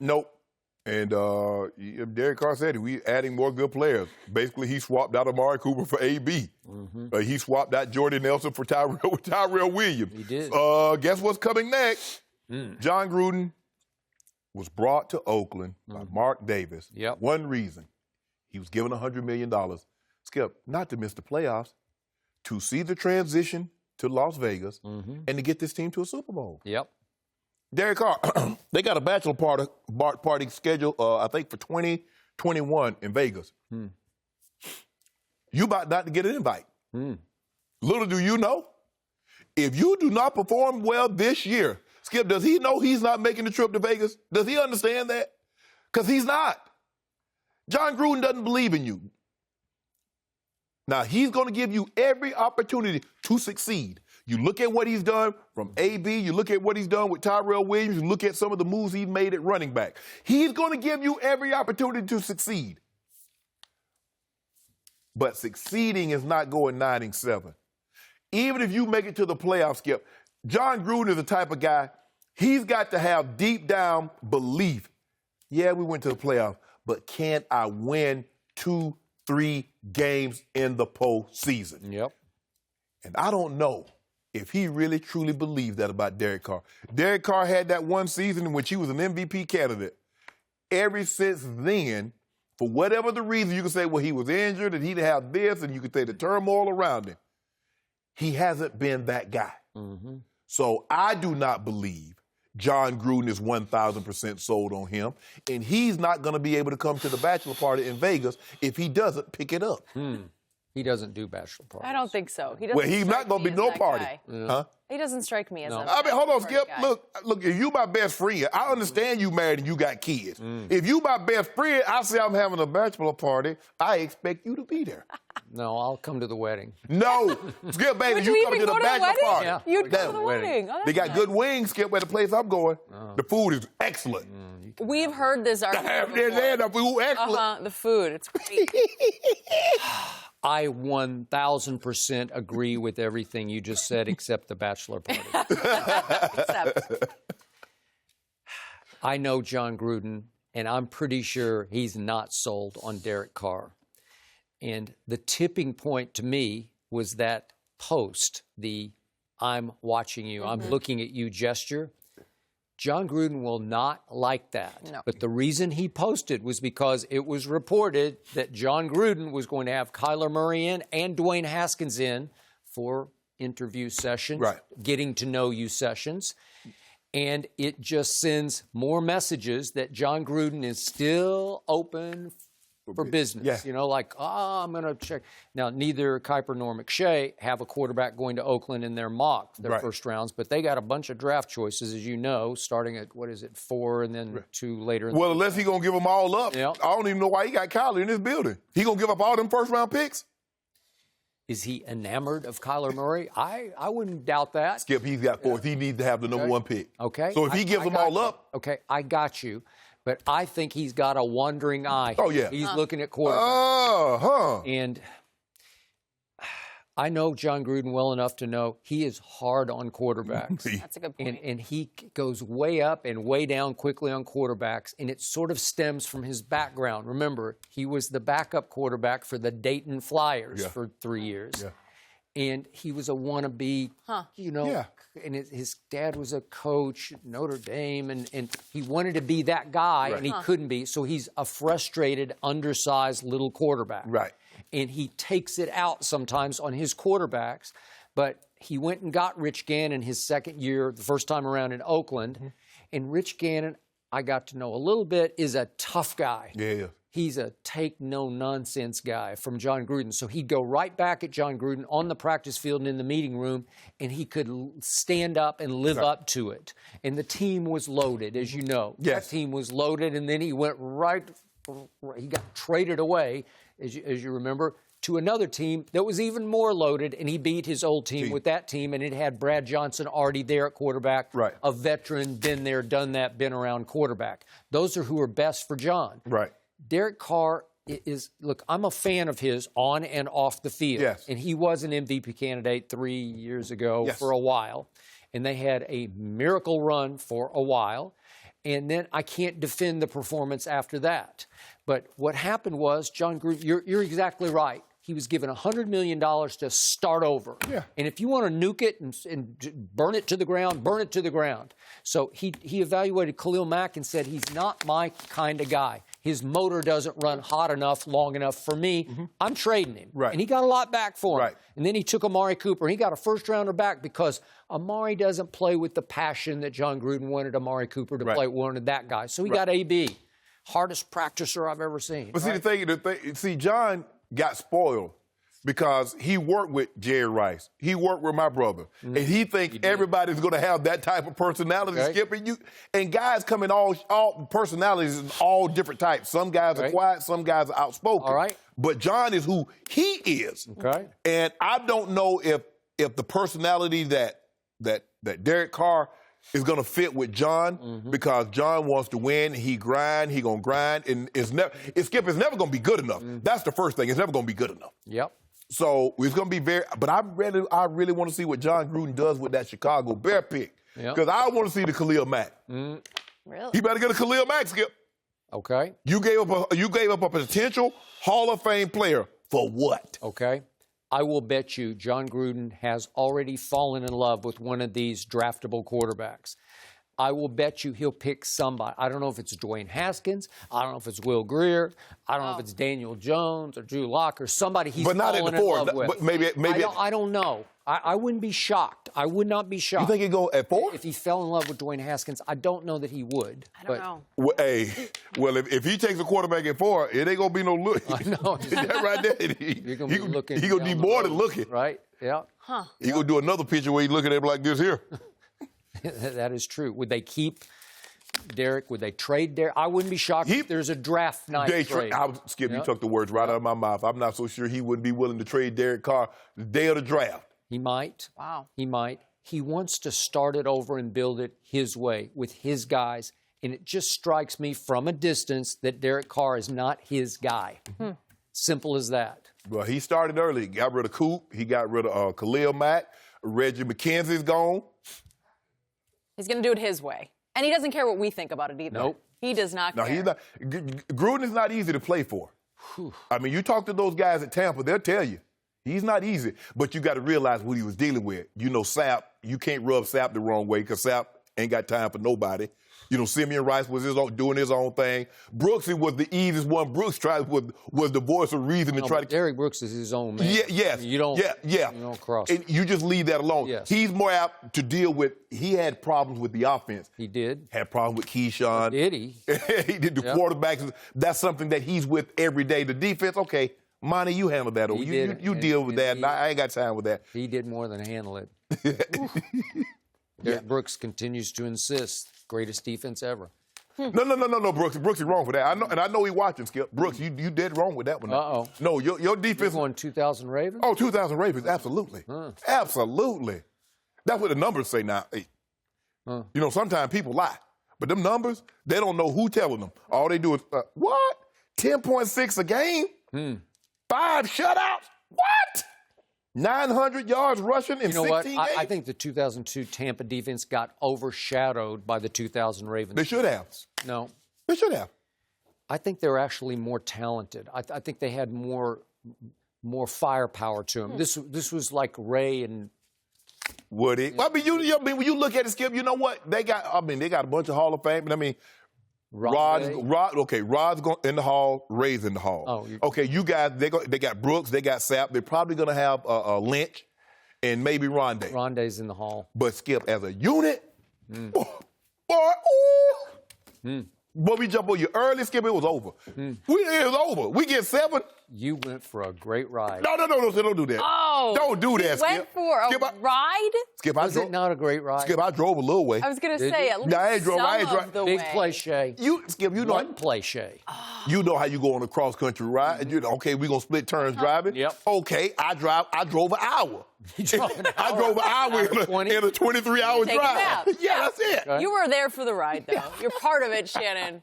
Nope. And Derek Carr said we adding more good players. Basically, he swapped out Amari Cooper for AB. Mm-hmm. He swapped out Jordy Nelson for Tyrell Williams. He did. Guess what's coming next? Jon Gruden was brought to Oakland by Mark Davis. Yep. One reason. He was given $100 million. Skip, not to miss the playoffs, to see the transition to Las Vegas, and to get this team to a Super Bowl. Yep. Derek Carr, they got a bachelor party scheduled, I think, for 2021 in Vegas. You about not to get an invite. Little do you know, if you do not perform well this year, Skip, does he know he's not making the trip to Vegas? Does he understand that? Because he's not. Jon Gruden doesn't believe in you. Now, he's going to give you every opportunity to succeed. You look at what he's done from AB, you look at what he's done with Tyrell Williams, you look at some of the moves he's made at running back. He's going to give you every opportunity to succeed. But succeeding is not going 9-7. Even if you make it to the playoffs, Skip, Jon Gruden is the type of guy, he's got to have deep down belief. Yeah, we went to the playoffs, but can I win 2-3 games in the postseason? Yep. And I don't know if he really truly believed that about Derek Carr. Derek Carr had that one season in which he was an MVP candidate. Ever since then, for whatever the reason, you can say, well, he was injured and he didn't have this, and you could say the turmoil around him. He hasn't been that guy. So I do not believe Jon Gruden is 1,000% sold on him, and he's not going to be able to come to the bachelor party in Vegas if he doesn't pick it up. He doesn't do bachelor parties. I don't think so. He doesn't. Well, he's not going to be no party. Huh? He doesn't strike me as a I mean, hold on, Skip. guy. Look, if you my best friend, I understand you married and you got kids. If you my best friend, I say I'm having a bachelor party, I expect you to be there. No, I'll come to the wedding. No. Skip, baby, Would you you come to even the go to the bachelor wedding? party. Yeah. You'd go to the wedding. wedding. Oh, They that's got good wings, Skip, where the place I'm going. The food is excellent. We've heard this argument before. The food excellent. The food. It's great. I 1,000% agree with everything you just said except the bachelor party. Except. I know Jon Gruden, and I'm pretty sure he's not sold on Derek Carr. And the tipping point to me was that post, the I'm watching you, I'm looking at you gesture. Jon Gruden will not like that. No. But the reason he posted was because it was reported that Jon Gruden was going to have Kyler Murray in and Dwayne Haskins in for interview sessions, getting to know you sessions. And it just sends more messages that Jon Gruden is still open for business. Yeah. You know, like, I'm going to check. Now, neither Kuiper nor McShay have a quarterback going to Oakland in their mock, their first rounds, but they got a bunch of draft choices, as you know, starting at, 4 and then 2 later. Well, unless he's going to give them all up. Yep. I don't even know why he got Kyler in this building. He going to give up all them first-round picks? Is he enamored of Kyler Murray? I wouldn't doubt that. Skip, he's got 4th. He needs to have the number 1 pick. Okay. So if he gives them all up. Okay, I got you. But I think he's got a wandering eye. Oh, yeah. He's looking at quarterbacks. And I know Jon Gruden well enough to know he is hard on quarterbacks. That's a good point. And he goes way up and way down quickly on quarterbacks, and it sort of stems from his background. Remember, he was the backup quarterback for the Dayton Flyers for 3 years. Yeah. And he was a wannabe, and his dad was a coach at Notre Dame, and he wanted to be that guy, and he couldn't be. So he's a frustrated, undersized little quarterback. Right. And he takes it out sometimes on his quarterbacks. But he went and got Rich Gannon his second year, the first time around in Oakland. And Rich Gannon, I got to know a little bit, is a tough guy. Yeah. He's a take-no-nonsense guy from Jon Gruden. So he'd go right back at Jon Gruden on the practice field and in the meeting room, and he could stand up and live up to it. And the team was loaded, as you know. Yes. That team was loaded, and then he went he got traded away, as you remember, to another team that was even more loaded, and he beat his old team with that team, and it had Brad Johnson already there at quarterback, a veteran, been there, done that, been around quarterback. Those are who are best for Jon. Right. Derek Carr is, look, I'm a fan of his on and off the field. Yes. And he was an MVP candidate 3 years ago for a while. And they had a miracle run for a while. And then I can't defend the performance after that. But what happened was, Jon Gruden, you're exactly right. He was given $100 million to start over. Yeah. And if you want to nuke it and burn it to the ground, burn it to the ground. So he evaluated Khalil Mack and said, he's not my kind of guy. His motor doesn't run hot enough, long enough for me. I'm trading him. Right. And he got a lot back for him. Right. And then he took Amari Cooper, and he got a first-rounder back because Amari doesn't play with the passion that Jon Gruden wanted Amari Cooper to play, wanted that guy. So he got AB. Hardest practicer I've ever seen. But see, the thing, Jon got spoiled because he worked with Jerry Rice. He worked with my brother. And he thinks everybody's going to have that type of personality, Skip. And guys come in all personalities in all different types. Some guys are quiet, some guys are outspoken. All right. But Jon is who he is. Okay. And I don't know if the personality that Derek Carr is going to fit with Jon because Jon wants to win. He going to grind. And Skip is never going to be good enough. That's the first thing. It's never going to be good enough. Yep. So it's going to be but I really want to see what Jon Gruden does with that Chicago Bear pick. Because I want to see the Khalil Mack. Really? He better get a Khalil Mack, Skip. Okay. You gave up a potential Hall of Fame player for what? Okay. I will bet you Jon Gruden has already fallen in love with one of these draftable quarterbacks. I will bet you he'll pick somebody. I don't know if it's Dwayne Haskins. I don't know if it's Will Greer. I don't know if it's Daniel Jones or Drew Lock or somebody he's fallen in love with. But maybe I don't know. I wouldn't be shocked. I would not be shocked. You think he'd go at 4? If he fell in love with Dwayne Haskins, I don't know that he would. I don't know. Well, if he takes a quarterback at 4, it ain't going to be no look. I know. That right there. You're going to be looking. He's going to be more than looking. Right? Yeah. Huh. He's going to do another picture where he's looking at him like this here. That is true. Would they keep Derek? Would they trade Derek? I wouldn't be shocked if there's a draft night trade. Skip, you took the words right out of my mouth. I'm not so sure he wouldn't be willing to trade Derek Carr the day of the draft. He might. Wow. He might. He wants to start it over and build it his way with his guys. And it just strikes me from a distance that Derek Carr is not his guy. Simple as that. Well, he started early. He got rid of Coop. He got rid of Khalil Mack. Reggie McKenzie's gone. He's going to do it his way. And he doesn't care what we think about it either. Nope. He does not care. No, he's not. Gruden is not easy to play for. I mean, you talk to those guys at Tampa, they'll tell you. He's not easy. But you got to realize what he was dealing with. You know, Sapp, you can't rub Sapp the wrong way because Sapp ain't got time for nobody. You know, Simeon Rice was doing his own thing. Brooks, he was the easiest one. Brooks was the voice of reason to try to. Derek Brooks is his own man. Yes. You don't. You don't cross. And you just leave that alone. Yes. He's more apt to deal with. He had problems with the offense. He did. Had problems with Keyshawn. Did he? He did the quarterbacks. That's something that he's with every day. The defense, okay, Monty, you handle that. You deal with that. I ain't got time with that. He did more than handle it. Derek Brooks continues to insist. Greatest defense ever. No, Brooks. Brooks is wrong for that. I know he's watching, Skip. Brooks, you dead wrong with that one. Uh-oh. No, your defense. You're going 2,000 Ravens? Oh, 2,000 Ravens, absolutely. Absolutely. That's what the numbers say now. Hey, you know, sometimes people lie. But them numbers, they don't know who telling them. All they do is, what? 10.6 a game? 5 shutouts? What? 900 yards rushing in 16 games? I think the 2002 Tampa defense got overshadowed by the 2000 Ravens. They should have. No. They should have. I think they're actually more talented. I think they had more firepower to them. This was like Ray and Woody. I mean, when you look at it, Skip, you know what? They got a bunch of Hall of Fame. I mean, Rod's in the Hall, Ray's in the Hall. Okay, you guys, they got Brooks, they got Sapp. They're probably going to have Lynch and maybe Rondé. Rondé's in the Hall. But Skip, as a unit, boy, we jump on you early, Skip, it was over. It was over. We get 7. You went for a great ride. No, don't do that. Oh. Don't do that, Skip. Went for a ride? Skip, Was it not a great ride? Skip, I drove a little way. I was going to say, at least No, I ain't drove- I ain't some drove- of the Big way. play, Shay. Skip, you know. One play, Shay. You know how you go on a cross-country ride. You know, okay, we're going to split turns driving. Yep. Okay, I drove an hour. You drove an hour? I drove an hour in a 23-hour Take a drive. nap. Yeah, that's it. You were there for the ride, though. You're part of it, Shannon.